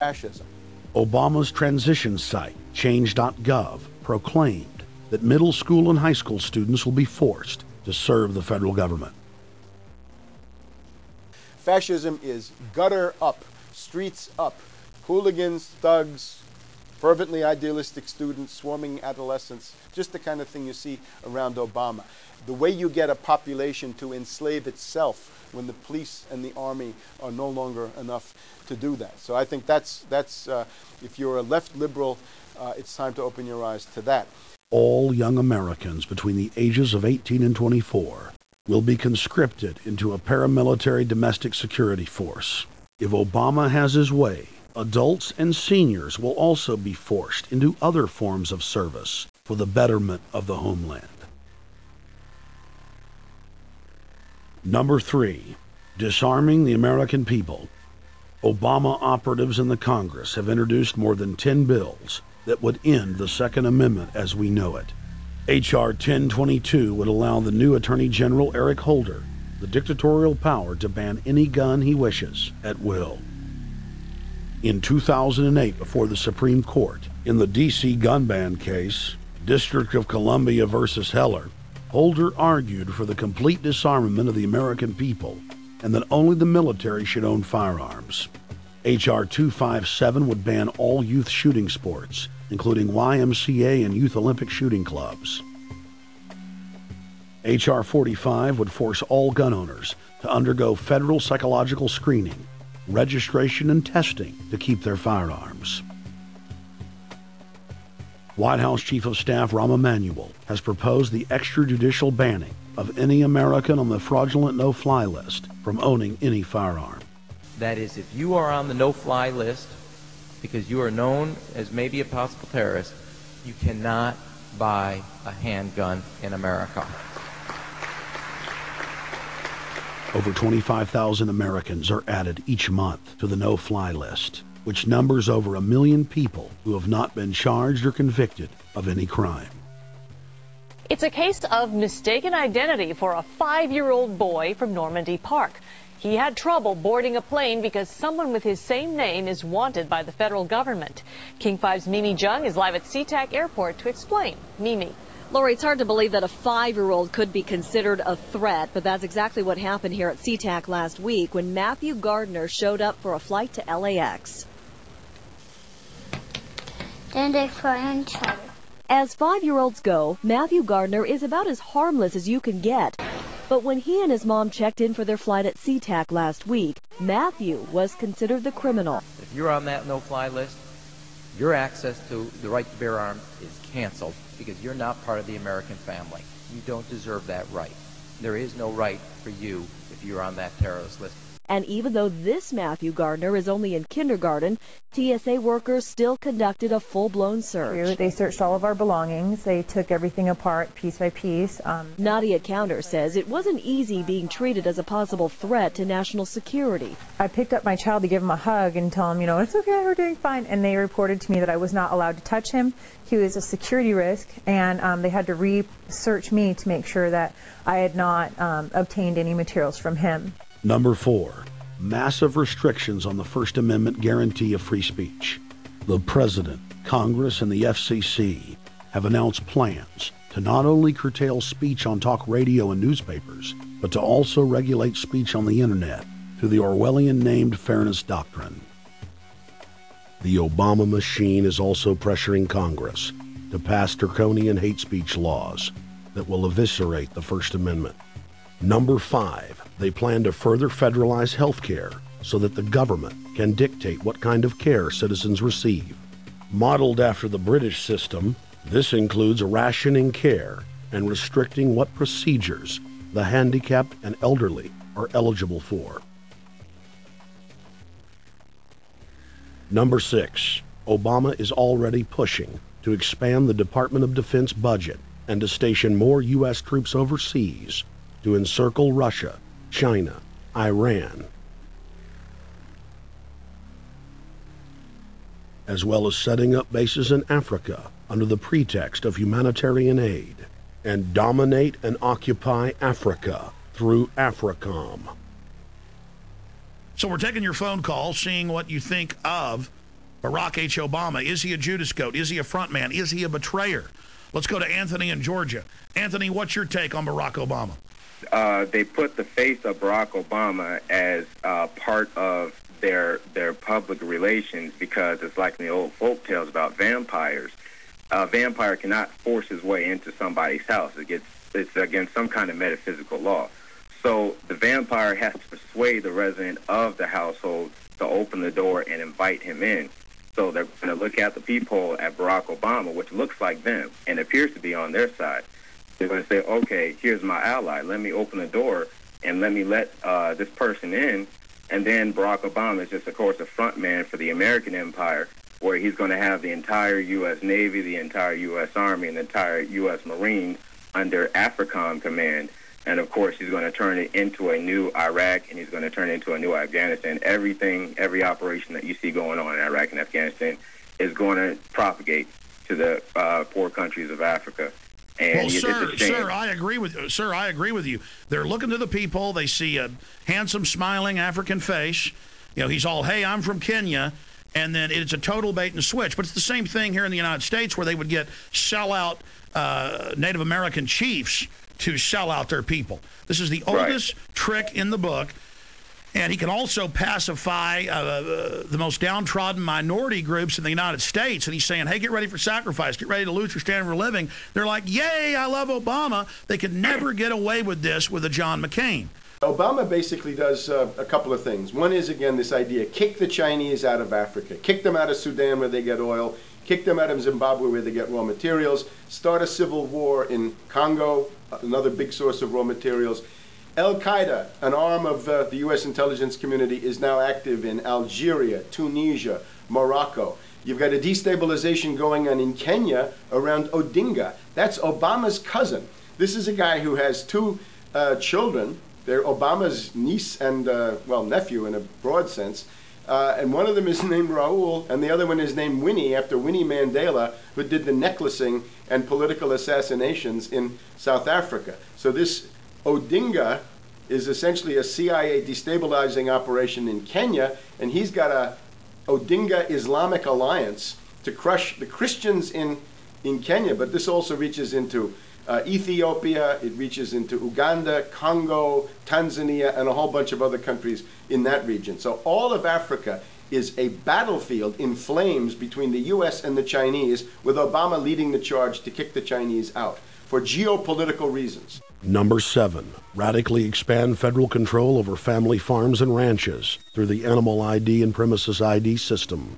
fascism. Obama's transition site, change.gov, proclaimed that middle school and high school students will be forced to serve the federal government. Fascism is gutter up, streets up, hooligans, thugs, fervently idealistic students, swarming adolescents, just the kind of thing you see around Obama. The way you get a population to enslave itself when the police and the army are no longer enough to do that. So I think that's if you're a left liberal, it's time to open your eyes to that. All young Americans between the ages of 18 and 24 will be conscripted into a paramilitary domestic security force. If Obama has his way, adults and seniors will also be forced into other forms of service for the betterment of the homeland. Number 3, disarming the American people. Obama operatives in the Congress have introduced more than 10 bills that would end the Second Amendment as we know it. H.R. 1022 would allow the new Attorney General Eric Holder the dictatorial power to ban any gun he wishes at will. In 2008, before the Supreme Court, in the D.C. gun ban case, District of Columbia versus Heller, Holder argued for the complete disarmament of the American people and that only the military should own firearms. H.R. 257 would ban all youth shooting sports, including YMCA and Youth Olympic shooting clubs. H.R. 45 would force all gun owners to undergo federal psychological screening, registration, and testing to keep their firearms. White House Chief of Staff Rahm Emanuel has proposed the extrajudicial banning of any American on the fraudulent no-fly list from owning any firearm. That is, if you are on the no-fly list because you are known as maybe a possible terrorist, you cannot buy a handgun in America. Over 25,000 Americans are added each month to the no-fly list, which numbers over 1 million people who have not been charged or convicted of any crime. It's a case of mistaken identity for a 5-year-old boy from Normandy Park. He had trouble boarding a plane because someone with his same name is wanted by the federal government. King 5's Mimi Jung is live at SeaTac Airport to explain. Mimi. Lori, it's hard to believe that a 5-year-old could be considered a threat, but that's exactly what happened here at SeaTac last week when Matthew Gardner showed up for a flight to LAX. As 5-year-olds go, Matthew Gardner is about as harmless as you can get. But when he and his mom checked in for their flight at SeaTac last week, Matthew was considered the criminal. If you're on that no-fly list, your access to the right to bear arms is canceled because you're not part of the American family. You don't deserve that right. There is no right for you if you're on that terrorist list. And even though this Matthew Gardner is only in kindergarten, TSA workers still conducted a full-blown search. They searched all of our belongings. They took everything apart piece by piece. Nadia Counter says it wasn't easy being treated as a possible threat to national security. I picked up my child to give him a hug and tell him, it's okay, we're doing fine. And they reported to me that I was not allowed to touch him. He was a security risk, and they had to research me to make sure that I had not obtained any materials from him. Number 4, massive restrictions on the First Amendment guarantee of free speech. The President, Congress, and the FCC have announced plans to not only curtail speech on talk radio and newspapers, but to also regulate speech on the Internet through the Orwellian-named Fairness Doctrine. The Obama machine is also pressuring Congress to pass draconian hate speech laws that will eviscerate the First Amendment. Number 5, they plan to further federalize health care so that the government can dictate what kind of care citizens receive. Modeled after the British system, this includes rationing care and restricting what procedures the handicapped and elderly are eligible for. Number 6, Obama is already pushing to expand the Department of Defense budget and to station more U.S. troops overseas to encircle Russia, China, Iran, as well as setting up bases in Africa under the pretext of humanitarian aid, and dominate and occupy Africa through AFRICOM. So we're taking your phone call, seeing what you think of Barack H. Obama, is he a Judas goat? Is he a front man? Is he a betrayer? Let's go to Anthony in Georgia. Anthony, what's your take on Barack Obama? They put the face of Barack Obama as part of their public relations because it's like in the old folk tales about vampires. A vampire cannot force his way into somebody's house. It's against some kind of metaphysical law. So the vampire has to persuade the resident of the household to open the door and invite him in. So they're going to look at the peephole at Barack Obama, which looks like them and appears to be on their side. They're going to say, okay, here's my ally. Let me open the door and let me let this person in. And then Barack Obama is just, of course, a front man for the American empire, where he's going to have the entire U.S. Navy, the entire U.S. Army, and the entire U.S. Marines under AFRICOM command. And, of course, he's going to turn it into a new Iraq, and he's going to turn it into a new Afghanistan. Every operation that you see going on in Iraq and Afghanistan is going to propagate to the poor countries of Africa. And well, sir, I agree with you. They're looking to the people. They see a handsome, smiling African face. You know, he's all, hey, I'm from Kenya. And then it's a total bait and switch. But it's the same thing here in the United States where they would get sellout Native American chiefs to sell out their people. This is the oldest trick in the book. And he can also pacify the most downtrodden minority groups in the United States. And he's saying, hey, get ready for sacrifice. Get ready to lose your standard of living. They're like, yay, I love Obama. They could never get away with this with a John McCain. Obama basically does a couple of things. One is, again, this idea, kick the Chinese out of Africa. Kick them out of Sudan where they get oil. Kick them out of Zimbabwe where they get raw materials. Start a civil war in Congo, another big source of raw materials. Al-Qaeda, an arm of the U.S. intelligence community, is now active in Algeria, Tunisia, Morocco. You've got a destabilization going on in Kenya around Odinga. That's Obama's cousin. This is a guy who has two children. They're Obama's niece and, nephew in a broad sense. And one of them is named Raul, and the other one is named Winnie, after Winnie Mandela, who did the necklacing and political assassinations in South Africa. So this Odinga is essentially a CIA destabilizing operation in Kenya, and he's got a Odinga Islamic Alliance to crush the Christians in Kenya, but this also reaches into Ethiopia, it reaches into Uganda, Congo, Tanzania, and a whole bunch of other countries in that region. So all of Africa is a battlefield in flames between the U.S. and the Chinese, with Obama leading the charge to kick the Chinese out for geopolitical reasons. Number 7, radically expand federal control over family farms and ranches through the Animal ID and Premises ID system.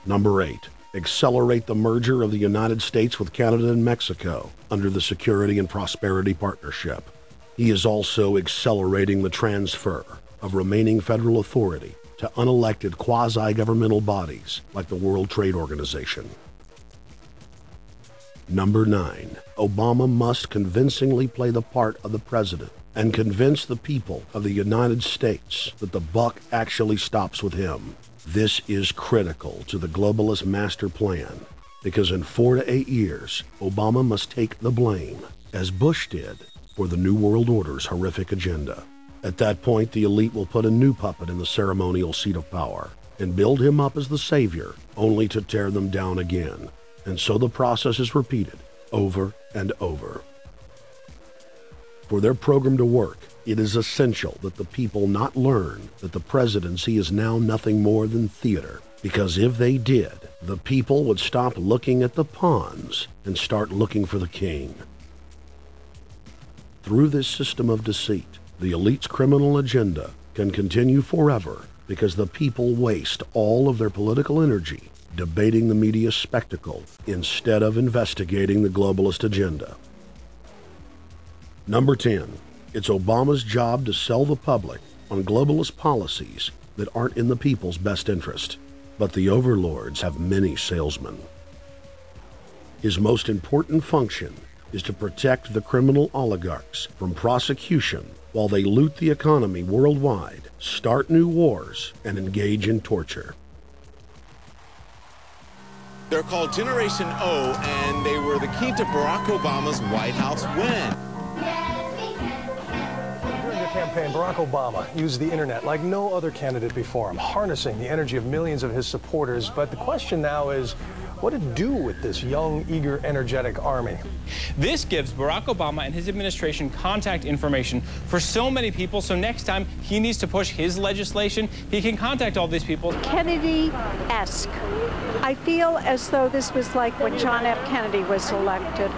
Number 8, accelerate the merger of the United States with Canada and Mexico under the Security and Prosperity Partnership. He is also accelerating the transfer of remaining federal authority to unelected quasi-governmental bodies like the World Trade Organization. Number 9, Obama must convincingly play the part of the president and convince the people of the United States that the buck actually stops with him. This is critical to the globalist master plan, because in 4 to 8 years, Obama must take the blame, as Bush did, for the New World Order's horrific agenda. At that point, the elite will put a new puppet in the ceremonial seat of power and build him up as the savior, only to tear them down again. And so the process is repeated over and over. For their program to work, it is essential that the people not learn that the presidency is now nothing more than theater, because if they did, the people would stop looking at the pawns and start looking for the king. Through this system of deceit, the elite's criminal agenda can continue forever because the people waste all of their political energy debating the media spectacle instead of investigating the globalist agenda. Number 10, it's Obama's job to sell the public on globalist policies that aren't in the people's best interest, but the overlords have many salesmen. His most important function is to protect the criminal oligarchs from prosecution while they loot the economy worldwide, start new wars, and engage in torture. They're called Generation O, and they were the key to Barack Obama's White House win. During the campaign campaign, Barack Obama used the internet like no other candidate before him, harnessing the energy of millions of his supporters. But the question now is, what to do with this young, eager, energetic army? This gives Barack Obama and his administration contact information for so many people, so next time he needs to push his legislation, he can contact all these people. Kennedy-esque. I feel as though this was like when John F. Kennedy was elected.